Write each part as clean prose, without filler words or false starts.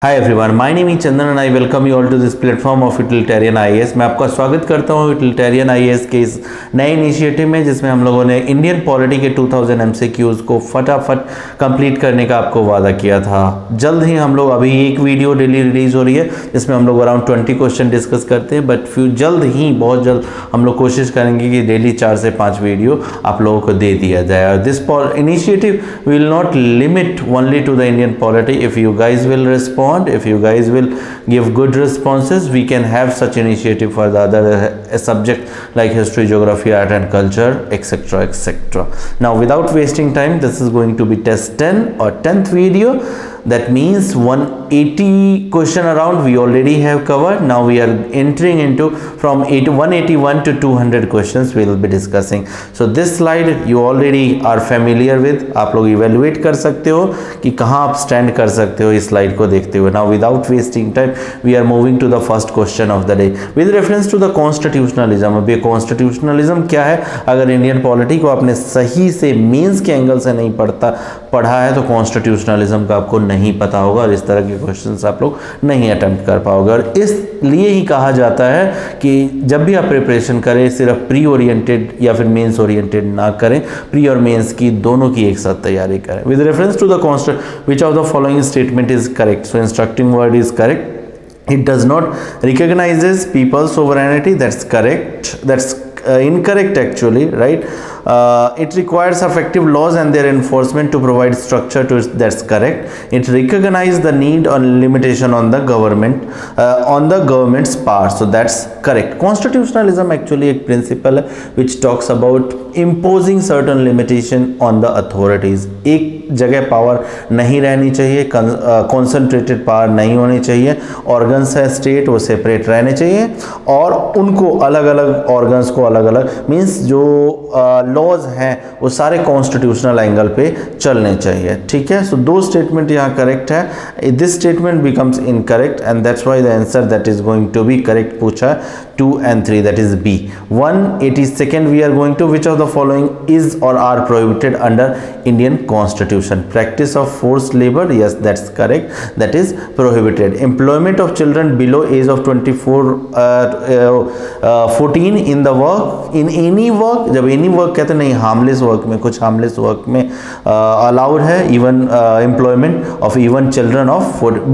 Hi everyone, my name is Chandan and I welcome you all to this platform of utilitarian IAS. मैं आपका स्वागत करता हूं utilitarian IAS के इस नए इनिशिएटिव में, जिसमें हम लोगों ने इंडियन पॉलिटी के 2000 एमसीक्यूज को फटाफट कंप्लीट करने का आपको वादा किया था। जल्द ही हम लोग अभी एक वीडियो डेली रिलीज हो रही है जिसमें हम लोग अराउंड 20 क्वेश्चन डिस्कस करते हैं, बट जल्द ही बहुत जल्द हम लोग कोशिश करेंगे कि डेली 4 से 5 वीडियो आप लोगों को दे दिया जाए। और this initiative will not limit only to the Indian polity. If you guys will respond, if you guys will give good responses, we can have such initiative for the other subject like history, geography, art and culture, etc, etc. Now without wasting time, this is going to be test 10 or 10th video. That means 180 question around we already have covered. Now we are entering into from 181 to 200 questions we will be discussing. So this slide you already are familiar with. आप लोग evaluate कर सकते हो कि कहाँ आप stand कर सकते हो इस slide को देखते हुए. Now without wasting time, we are moving to the first question of the day with reference to the constitutionalism. अब ये constitutionalism क्या है? अगर इंडियन पॉलिटी को आपने सही से मेंस के एंगल से नहीं पढ़ा है तो कॉन्स्टिट्यूशनलिज्म का आपको नहीं पता होगा और इस तरह के क्वेश्चंस आप लोग नहीं अटेम्प्ट कर पाओगे। और इसलिए ही कहा जाता है कि जब भी आप प्रिपरेशन करें सिर्फ प्री ओरिएंटेड या फिर मेंस ओरिएंटेड ना करें, प्री और मेंस की दोनों की एक साथ तैयारी करें। With reference to the constitution, which of the following statement is correct? So instructing word is correct. It does not recognizes people's sovereignty. That's correct. That's incorrect actually, right? It requires effective laws and their enforcement to provide structure to it. That's correct. It recognizes the need or limitation on the government's power. So that's correct. Constitutionalism actually एक principle है which talks about imposing certain limitation on the authorities. एक जगह power नहीं रहनी चाहिए, concentrated power नहीं होनी चाहिए, ऑर्गन्स है स्टेट वो सेपरेट रहने चाहिए और उनको अलग अलग ऑर्गन्स को अलग अलग मीन्स जो लॉज हैं वो सारे कॉन्स्टिट्यूशनल एंगल पे चलने चाहिए। ठीक है, सो दो स्टेटमेंट यहाँ करेक्ट है। This statement becomes incorrect and that's why the answer that is going to be correct पूछा 2 and 3, that is B. 182nd we are going to, which of the following is or are prohibited under Indian Constitution? Practice of forced labor, yes, that's correct, that is prohibited. Employment of children below age of 14 in the work, in any work, जब any work कहते नहीं, harmless work में, कुछ harmless work में allowed है, even employment of even children of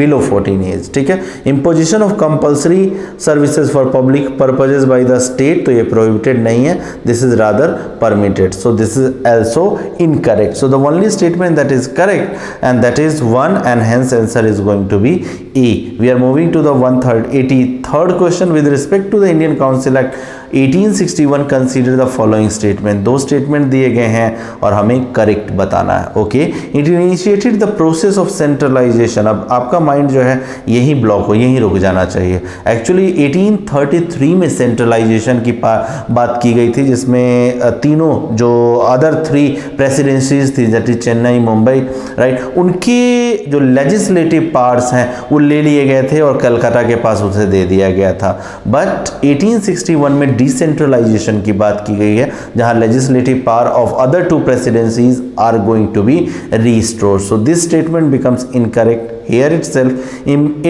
below 14 age. ठीक है, imposition of compulsory services for public purposes by the state, तो ये prohibited नहीं है, this is rather permitted. So this is also incorrect. So the only statement that is correct and that is 1 and hence answer is going to be A. We are moving to the 183rd question with respect to the Indian Council Act 1861. Consider the following statement. दो statement दिए गए हैं और हमें correct बताना है। Okay, it initiated the process of centralisation. अब आपका माइंड जो है यही ब्लॉक हो, यही रुक जाना चाहिए। एक्चुअली 1833 में सेंट्रलाइजेशन की बात की गई थी, जिसमें तीनों जो अदर 3 प्रेसिडेंसीज थी जैसे चेन्नई, मुंबई, राइट, उनके जो लेजिस्लेटिव पावर्स हैं वो ले लिए गए थे और कलकत्ता के पास उसे दे दिया गया था। बट 1861 में डिसेंट्रलाइजेशन की बात की गई है, जहां legislative power of other 2 presidencies are going to be restored. So this statement becomes incorrect. Here itself,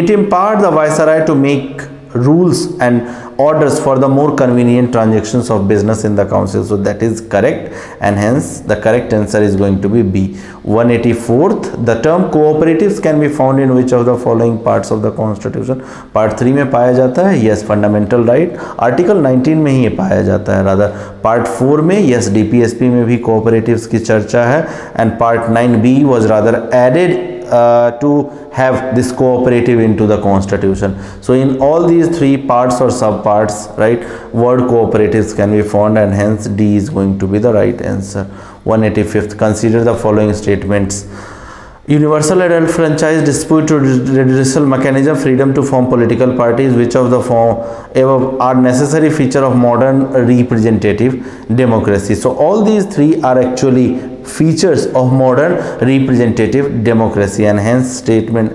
it empowered the viceroy to make rules and orders for the more convenient transactions of business in the council. So that is correct and hence the correct answer is going to be B. 184th, the term cooperatives can be found in which of the following parts of the constitution? Part 3 में पाया जाता है, yes, fundamental right, article 19 में ही ये पाया जाता है। rather part 4 में, yes, DPSP में भी cooperatives की चर्चा है and part 9B was rather added to have this cooperative into the constitution. So in all these 3 parts or subparts, right, word cooperatives can be found and hence D is going to be the right answer. 185th, consider the following statements. Universal adult franchise, dispute redressal mechanism, freedom to form political parties, which of the above are necessary feature of modern representative democracy? So all these 3 are actually features of modern representative democracy and hence statement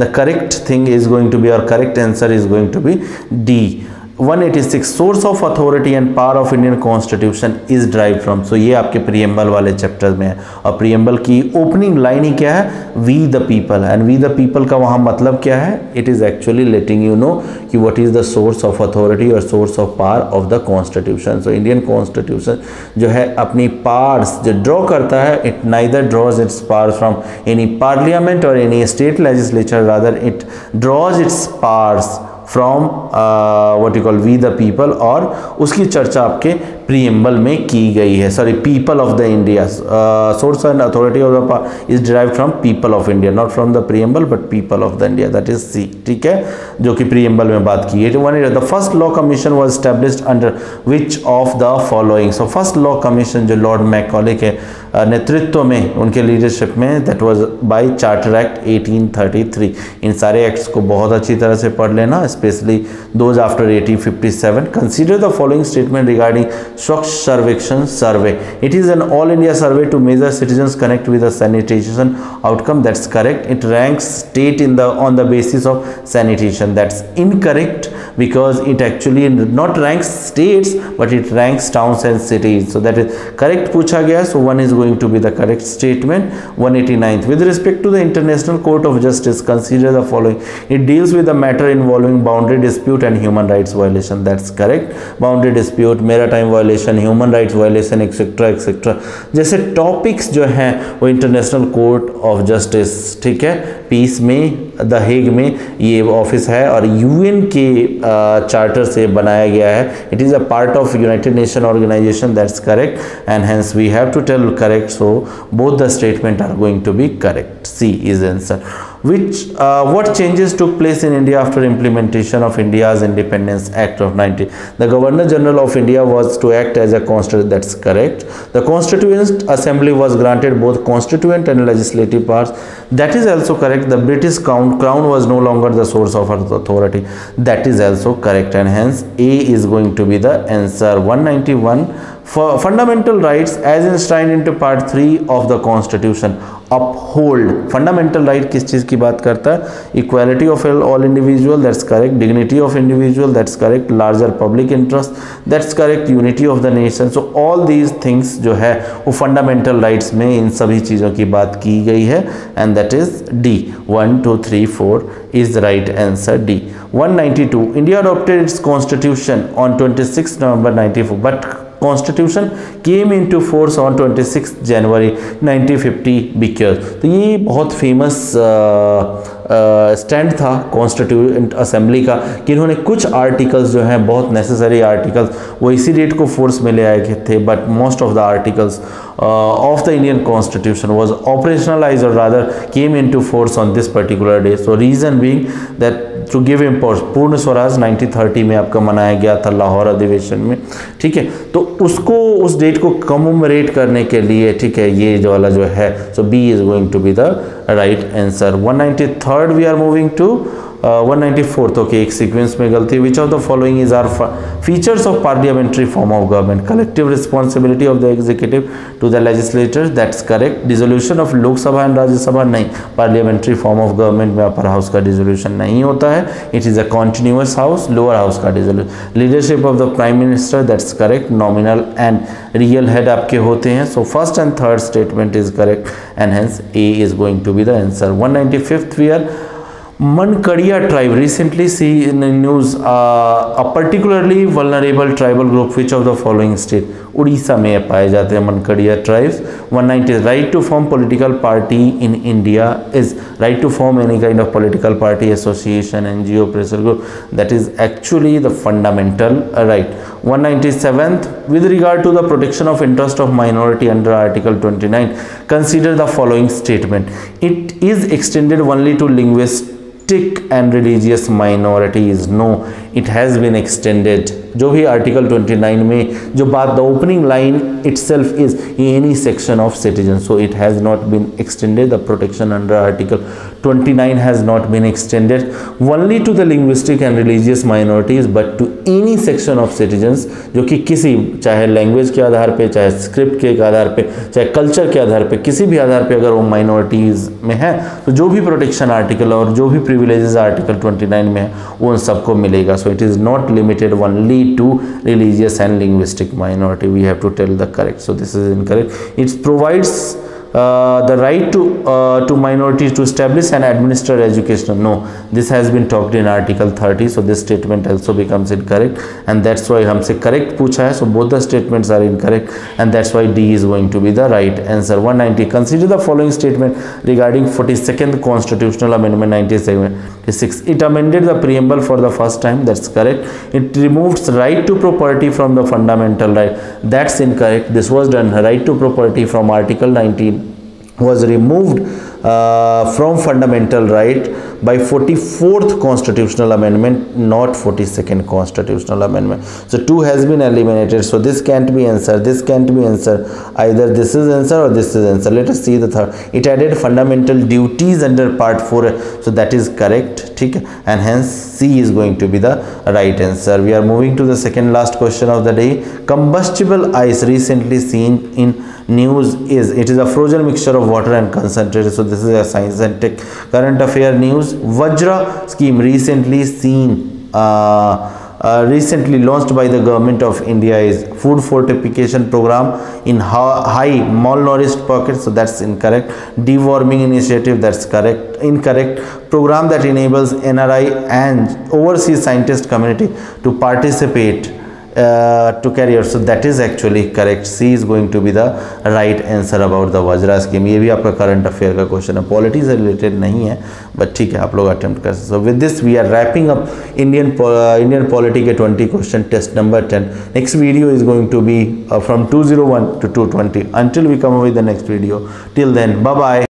the correct thing is going to be, or correct answer is going to be D. 186 source of authority and power of Indian constitution is drive from. So ये आपके preamble वाले chapter में है, और preamble की opening line ही क्या है, we the people. And we the people का वहाँ मतलब क्या है, it is actually letting you know कि what is the source of authority और source of power of the constitution. So Indian constitution जो है अपनी पावर्स जो ड्रॉ करता है, it neither draws its power from any parliament or any state legislature, rather it draws its powers from what you call we the people, और उसकी चर्चा आपके प्रीएम्बल में की गई है। Sorry, people of the India, source and authority of the power is derived from people of India, not from the preamble but people of the India, that is C. ठीक है, जो कि प्रीएम्बल में बात की है। The first law commission was established under which of the following. So first law commission जो Lord Macaulay के नेतृत्व में, उनके लीडरशिप में, that was by charter act 1833। इन सारे एक्ट्स को बहुत अच्छी तरह से पढ़ लेना, specially those after 1857। Consider the following statement regarding Swachh Survekshan survey. It is an all India survey to measure citizens connect with the sanitation outcome, that's correct. It ranks state in the on the basis of sanitation, that's incorrect because it actually not ranks states but it ranks towns and cities, so that is correct पूछा गया, so one is going to be the correct statement। 189th, with respect to the International Court of Justice, consider the following। it deals with the matter involving boundary dispute and human rights violation, that's correct। boundary dispute, maritime violation, human rights violation etc etc जैसे topics जो हैं वो international court of justice, ठीक है, piece में the Hague में ये office है और यूएन के चार्टर से बनाया गया है। It is a part of United Nation organisation, that's correct and hence we have to tell correct, so both the statement are going to be correct. C is answer. What changes took place in India after implementation of India's Independence Act of 19? The Governor General of India was to act as a constituent, that's correct। The Constituent Assembly was granted both constituent and legislative powers, that is also correct। The British Crown was no longer the source of authority, that is also correct, and hence A is going to be the answer। 191, for fundamental rights as enshrined into part 3 of the Constitution uphold। Fundamental right किस चीज़ की बात करता है, equality of all individual, that's correct, dignity of individual, that's correct, larger public interest, that's correct, unity of the nation. So all these things जो है वो fundamental rights में इन सभी चीज़ों की बात की गई है, and that is D. 1 2 3 4 is the right answer, D. 192, India adopted it's constitution on 26 November 94 but constitution came into force on 26 January 1950 because. तो ये बहुत फेमस स्टैंड था कॉन्स्टिट्यूएंट असेंबली का कि इन्होंने कुछ आर्टिकल्स जो हैं बहुत नेसेसरी आर्टिकल्स वो इसी डेट को फोर्स में ले आए थे, but most of the articles of the Indian Constitution was operationalized or rather came into force on this particular day। So reason being that to give importance, पूर्ण स्वराज 1930 में आपका मनाया गया था लाहौर अधिवेशन में, ठीक है, तो उसको उस डेट को कमेमोरेट करने के लिए, ठीक है, ये जो वाला जो है, so B is going to be the right answer। 193rd we are moving to 194th, okay, एक सीक्वेंस में गलती। Which of the following is are features of parliamentary form of government? Collective responsibility of the executive to the legislators, that's correct. Dissolution of Lok Sabha and Rajya Sabha, नहीं, parliamentary form of government में upper house का dissolution नहीं होता है, it is a continuous house, lower house का dissolution. Leadership of the prime minister, that's correct, nominal and real head आपके होते हैं। So first and third statement is correct and hence A is going to be the answer. 195th we are Mankadia tribe recently see in the news a particularly vulnerable tribal group, which of the following state? Orissa में पाए जाते हैं Mankidia tribes. 190 right to form political party in India is right to form any kind of political party, association, NGO, pressure group, that is actually the fundamental right. 197th with regard to the protection of interest of minority under article 29 consider the following statement। it is extended only to linguistic and religious minorities, no, it has been extended। जो भी article 29 में जो बात, the opening line itself is any section of citizens, so it has not been extended, the protection under article 29 has not been extended only to the linguistic and religious minorities but to any section of citizens जो कि किसी, चाहे language के आधार पे, चाहे script के आधार पे, चाहे कल्चर के आधार पे, किसी भी आधार पे अगर वो माइनॉरिटीज़ में है तो जो भी प्रोटेक्शन आर्टिकल और जो भी प्रिविलेजेस आर्टिकल 29 में है वो उन सबको मिलेगा। So it is not limited only to religious and linguistic minority. We have to tell the correct. So this is incorrect. It provides the right to minorities to establish and administer education. No, this has been talked in article 30. So this statement also becomes incorrect, and that's why हमसे correct पूछा है. So both the statements are incorrect, and that's why D is going to be the right answer. 190. Consider the following statement regarding 42nd Constitutional Amendment 1976. It amended the preamble for the first time. That's correct. It removes right to property from the fundamental right. That's incorrect. This was done. Right to property from Article 19 was removed from fundamental right by 44th Constitutional Amendment, not 42nd Constitutional Amendment. So 2 has been eliminated. So this can't be answer. This can't be answer. Either this is answer or this is answer. Let us see the third. It added fundamental duties under Part 4. So that is correct. And hence C is going to be the right answer. We are moving to the second last question of the day. Combustible ice recently seen in news is, it is a frozen mixture of water and concentrated. So this is a science and tech current affair news. Vajra scheme recently seen recently launched by the government of India is food fortification program in high malnourished pockets. So that's incorrect. Deworming initiative, that's correct. Incorrect. Program that enables NRI and overseas scientist community to participate to carry out. So that is actually correct. C is going to be the right answer about the Vajra scheme. ये भी आपका current affair का question है, polity से related नहीं है, but ठीक है आप लोग अटेम्प्ट कर सकते. So with this we are wrapping up Indian polity के 20 question test number 10. Next video is going to be from 201 to 220. Until we come up with the next video, till then, bye bye.